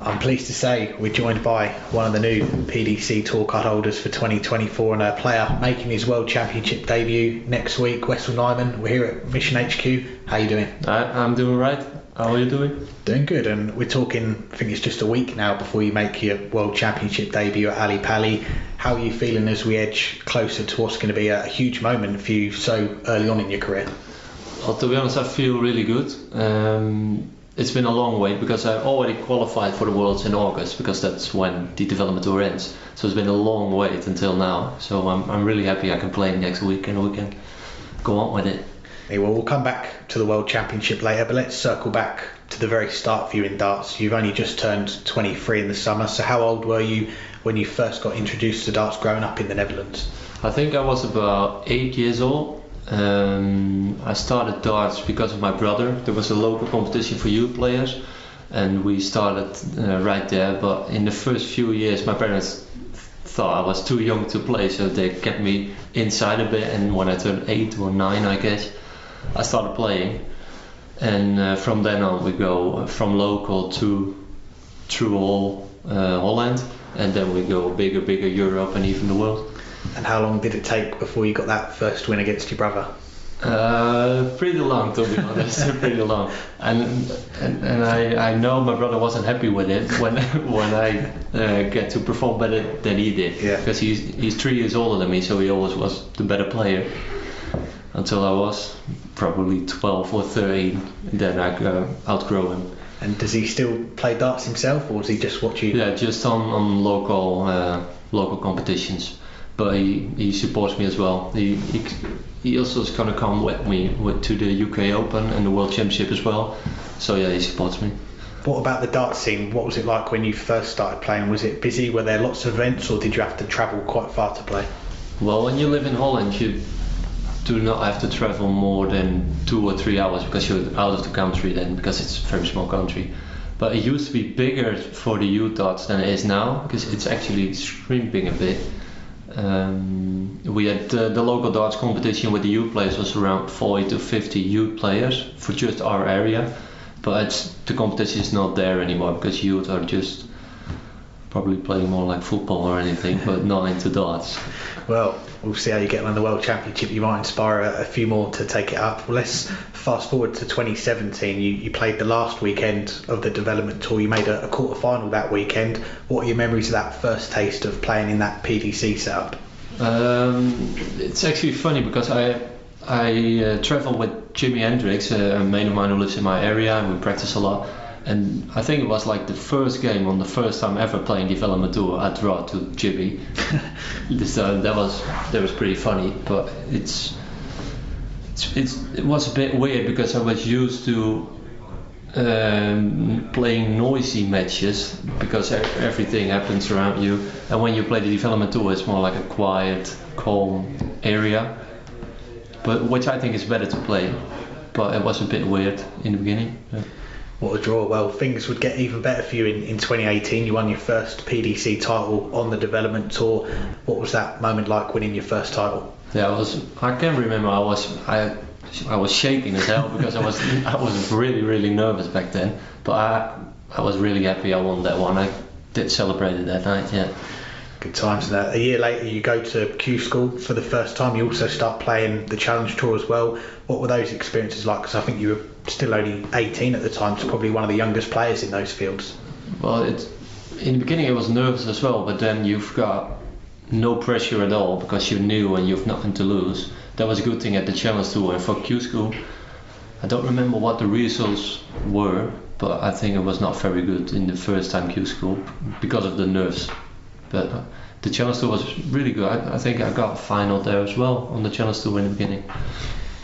I'm pleased to say we're joined by one of the new PDC Tour card holders for 2024 and a player making his World Championship debut next week, Wessel Nijman. We're here at Mission HQ. How are you doing? I'm doing right. How are you doing? Doing good, and we're talking, I think it's just a week now before you make your World Championship debut at Ali Pali. How are you feeling as we edge closer to what's going to be a huge moment for you so early on in your career? Well, to be honest, I feel really good. It's been a long wait because I already qualified for the Worlds in August because that's when the development tour ends. So it's been a long wait until now. So I'm really happy I can play next week and we can go on with it. Hey, well, we'll come back to the World Championship later, but let's circle back to the very start for you in darts. You've only just turned 23 in the summer, so how old were you when you first got introduced to darts growing up in the Netherlands? I think I was about 8 years old. I started darts because of my brother. There was a local competition for youth players and we started right there, but in the first few years my parents thought I was too young to play, so they kept me inside a bit, and when I turned 8 or 9 I guess, I started playing, and from then on we go from local to through all Holland, and then we go bigger Europe and even the world. And how long did it take before you got that first win against your brother? Pretty long, to be honest. Pretty long. And I know my brother wasn't happy with it when I get to perform better than he did. Yeah. Because he's 3 years older than me, so he always was the better player. Until I was probably 12 or 13, then I outgrew him. And does he still play darts himself, or does he just watch you? Yeah, just on local competitions. But he supports me as well. He also is going to come with me to the UK Open and the World Championship as well. So yeah, he supports me. What about the darts scene? What was it like when you first started playing? Was it busy? Were there lots of events, or did you have to travel quite far to play? Well, when you live in Holland, you do not have to travel more than 2 or 3 hours because you're out of the country then, because it's a very small country. But it used to be bigger for the youth darts than it is now, because it's actually shrinking a bit. We had the local darts competition with the youth players was around 40 to 50 youth players for just our area, but the competition is not there anymore because youth are just probably playing more like football or anything, but not into darts. Well, we'll see how you get on the World Championship. You might inspire a few more to take it up. Well, let's fast forward to 2017. You played the last weekend of the development tour. You made a quarter final that weekend. What are your memories of that first taste of playing in that PDC setup? It's actually funny because I travel with Jimi Hendrix, a mate of mine who lives in my area, and we practice a lot. And I think it was like the first game on the first time ever playing development tour I draw to Jimmy. That was pretty funny, but it was a bit weird because I was used to playing noisy matches because everything happens around you, and when you play the development tour it's more like a quiet, calm area, but which I think is better to play. But it was a bit weird in the beginning. Yeah. What a draw. Well, things would get even better for you in 2018. You won your first PDC title on the development tour. What was that moment like winning your first title? Yeah, I can remember I was shaking as hell because I was really nervous back then, but I was really happy I won that one. I did celebrate it that night, yeah. Good times. A year later you go to Q School for the first time. You also start playing the Challenge Tour as well. What were those experiences like? Because I think you were still only 18 at the time, so probably one of the youngest players in those fields. Well, in the beginning it was nervous as well, but then you've got no pressure at all because you're new and you've nothing to lose. That was a good thing at the Challenge Tour. And for Q School, I don't remember what the results were, but I think it was not very good in the first time Q School because of the nerves. But the Challenge Tour was really good. I think I got a final there as well on the Challenge Tour in the beginning.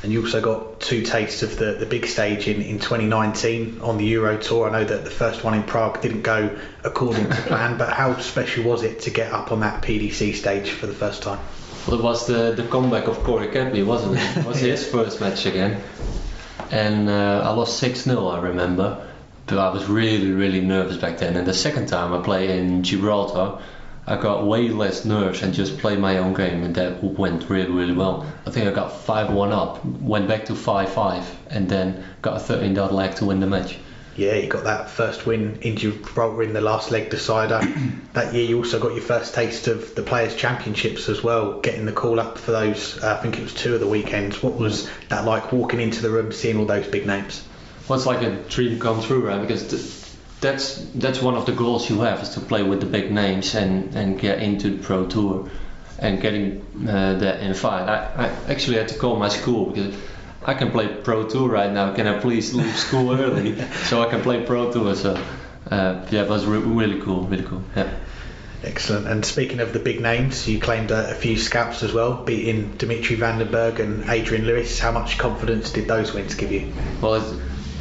And you also got 2 tastes of the big stage in 2019 on the Euro Tour. I know that the first one in Prague didn't go according to plan, but how special was it to get up on that PDC stage for the first time? Well, it was the comeback of Corey Cadley, wasn't it? It was his first match again. And I lost 6-0, I remember. But I was really nervous back then. And the second time I played in Gibraltar, I got way less nerves and just played my own game, and that went really well. I think I got 5-1 up, went back to 5-5, and then got a 13-dot leg to win the match. Yeah, you got that first win in Gibraltar in the last leg decider. That year you also got your first taste of the Players' Championships as well, getting the call up for those, I think it was 2 of the weekends. What was that like, walking into the room, seeing all those big names? Well, it's like a dream come true, right? Because that's one of the goals you have, is to play with the big names and get into the Pro Tour and getting that in fight. I actually had to call my school because I can play Pro Tour right now. Can I please leave school early so I can play Pro Tour? So it was really cool, Yeah. Excellent. And speaking of the big names, you claimed a few scalps as well, beating Dimitri van den Berg and Adrian Lewis. How much confidence did those wins give you? Well,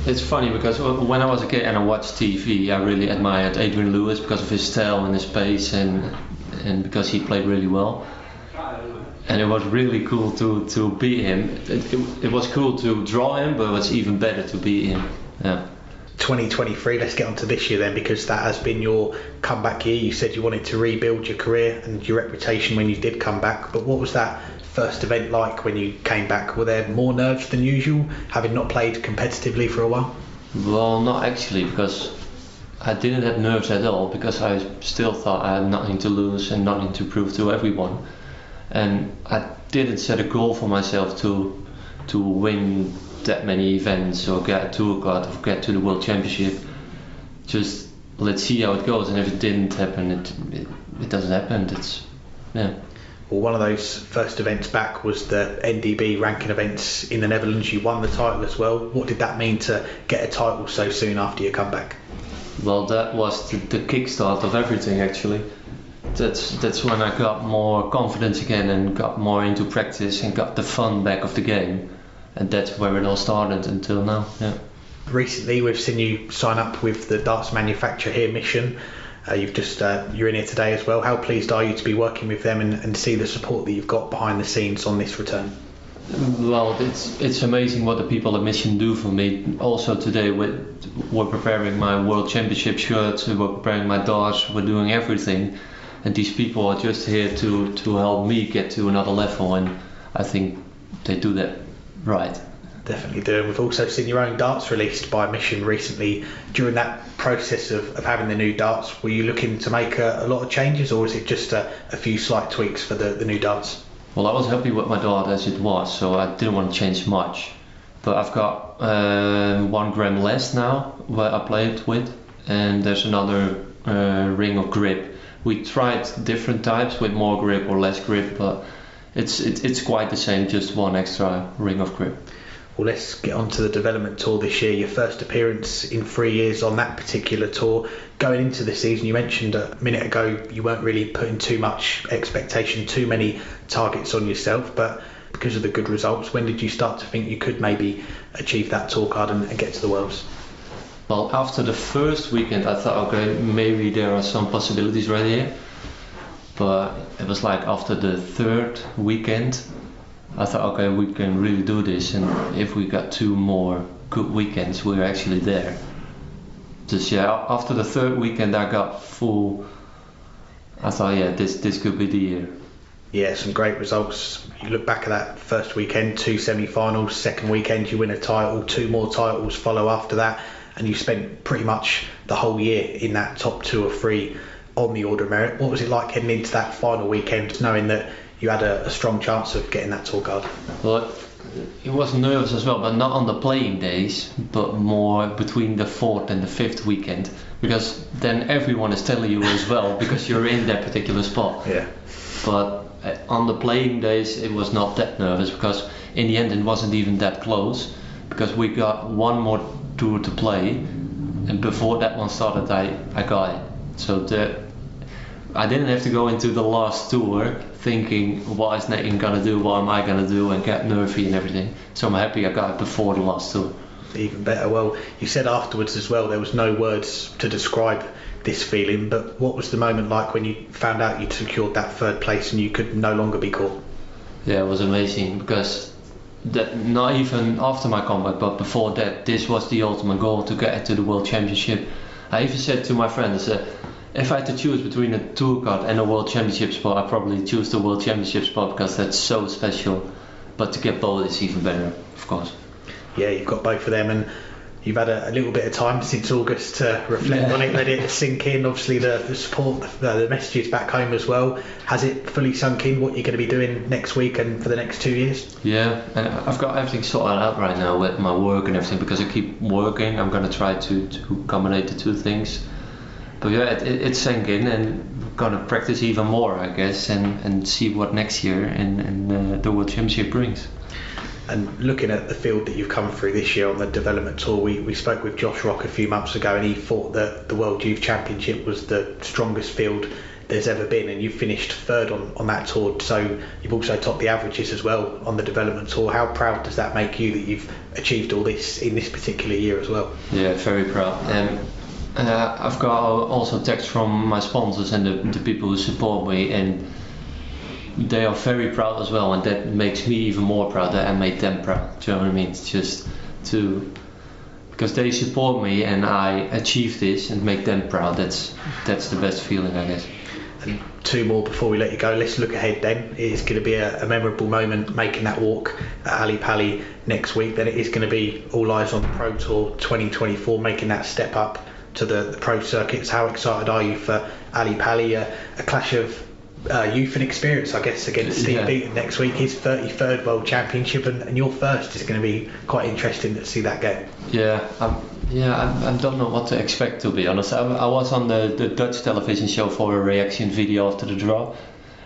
it's funny because when I was a kid and I watched TV, I really admired Adrian Lewis because of his style and his pace and because he played really well. And it was really cool to beat him. It was cool to draw him, but it was even better to beat him. Yeah. 2023, let's get on to this year then, because that has been your comeback year. You said you wanted to rebuild your career and your reputation when you did come back, but what was that first event like when you came back? Were there more nerves than usual, having not played competitively for a while? Well, not actually, because I didn't have nerves at all, because I still thought I had nothing to lose and nothing to prove to everyone. And I didn't set a goal for myself to win that many events or get a tour card or get to the World Championship. Just let's see how it goes, and if it didn't happen, it doesn't happen. Well, one of those first events back was the NDB ranking events in the Netherlands. You won the title as well. What did that mean to get a title so soon after your comeback? Well, that was the kickstart of everything actually. That's when I got more confidence again and got more into practice and got the fun back of the game, and that's where it all started until now. Yeah. Recently we've seen you sign up with the darts manufacturer here, Mission. You're in here today as well. How pleased are you to be working with them and see the support that you've got behind the scenes on this return? Well, it's amazing what the people at Mission do for me. Also today we're preparing my World Championship shirts, we're preparing my darts, we're doing everything. And these people are just here to help me get to another level, and I think they do that right. Definitely do. And we've also seen your own darts released by Mission recently. During that process of having the new darts, were you looking to make a lot of changes, or is it just a few slight tweaks for the new darts? Well, I was happy with my dart as it was, so I didn't want to change much. But I've got 1 gram less now where I play it with, and there's another ring of grip. We tried different types with more grip or less grip, but it's quite the same, just 1 extra ring of grip. Well, let's get on to the development tour this year. Your first appearance in 3 years on that particular tour. Going into the season, you mentioned a minute ago you weren't really putting too much expectation, too many targets on yourself, but because of the good results, when did you start to think you could maybe achieve that tour card and get to the Worlds? Well, after the first weekend I thought, okay, maybe there are some possibilities right here. But it was like after the 3rd weekend, I thought, okay, we can really do this, and if we got 2 more good weekends, we're actually there. Just after the 3rd weekend I got full, I thought, yeah, this could be the year. Yeah, some great results. You look back at that first weekend, 2 semi-finals, second weekend you win a title, 2 more titles follow after that, and you spent pretty much the whole year in that top 2 or 3 on the Order of Merit. What was it like heading into that final weekend, knowing that you had a strong chance of getting that tour card? Well, it was nervous as well, but not on the playing days, but more between the 4th and the 5th weekend, because then everyone is telling you as well, because you're in that particular spot. Yeah. But on the playing days it was not that nervous, because in the end it wasn't even that close, because we got 1 more tour to play, and before that one started I got it. So I didn't have to go into the last tour thinking, what is Nathan gonna do, what am I gonna do, and get nervy and everything. So I'm happy I got it before the last tour. Even better. Well, you said afterwards as well there was no words to describe this feeling, but what was the moment like when you found out you'd secured that 3rd place and you could no longer be caught? Yeah, it was amazing, because not even after my comeback, but before that, this was the ultimate goal, to get to the World Championship. I even said to my friend, I said, if I had to choose between a tour card and a World Championship spot, I'd probably choose the World Championship spot, because that's so special. But to get both is even better, of course. Yeah, you've got both of them, and You've had a little bit of time since August to reflect on it, let it sink in. Obviously the support, the messages back home as well. Has it fully sunk in what you're going to be doing next week and for the next 2 years? Yeah, and I've got everything sorted out right now with my work and everything, because I keep working. I'm going to try to combine the two things. But yeah, it sank in, and we're going to practice even more, I guess, and see what next year and the World Championship brings. And looking at the field that you've come through this year on the development tour, we spoke with Josh Rock a few months ago, and he thought that the World Youth Championship was the strongest field there's ever been, and you finished third on that tour, so you've also topped the averages as well on the development tour. How proud does that make you that you've achieved all this in this particular year as well? Yeah, very proud. I've got also texts from my sponsors and the people who support me, and they are very proud as well, and that makes me even more proud that I made them proud. Do you know what I mean? It's just because they support me and I achieve this and make them proud. That's the best feeling, I guess. And two more before we let you go. Let's look ahead then. It's going to be a memorable moment making that walk at Ali Pali next week. Then it is going to be all eyes on the Pro Tour 2024, making that step up to the pro circuits. How excited are you for Ali Pali, a clash of youth and experience, I guess, against Steve Beaton next week, his 33rd World Championship, and your first is going to be quite interesting to see that go. I don't know what to expect, to be honest. I was on the Dutch television show for a reaction video after the draw,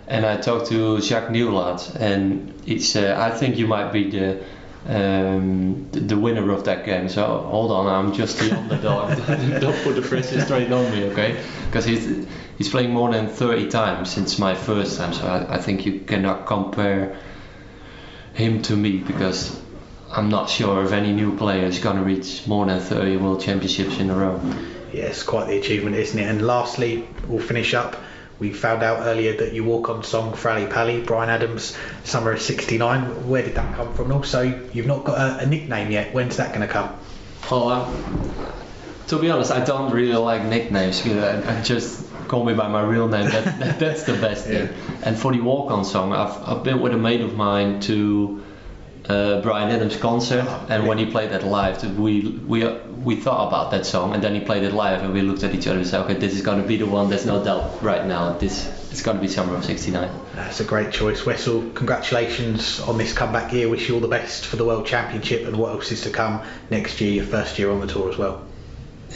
and I talked to Jacques Nieuwlaat, and he said, I think you might be the winner of that game. So hold on, I'm just the underdog. Don't put the pressure straight on me, okay? Because he's playing more than 30 times since my first time, so I think you cannot compare him to me, because I'm not sure if any new player is going to reach more than 30 World Championships in a row. Yeah, it's quite the achievement, isn't it? And lastly, we'll finish up. We found out earlier that you walk on song for Ali Pali, Bryan Adams, Summer of '69. Where did that come from? And also, you've not got a nickname yet. When's that going to come? To be honest, I don't really like nicknames. I just call me by my real name. That's the best thing. And for the walk-on song, I've been with a mate of mine to Bryan Adams' concert, and when he played that live, we thought about that song, and then he played it live, and we looked at each other and said, okay, this is going to be the one. There's no doubt right now. It's going to be Summer of '69. That's a great choice, Wessel. Congratulations on this comeback year. Wish you all the best for the World Championship and what else is to come next year. Your first year on the tour as well.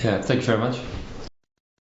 Yeah, thank you very much.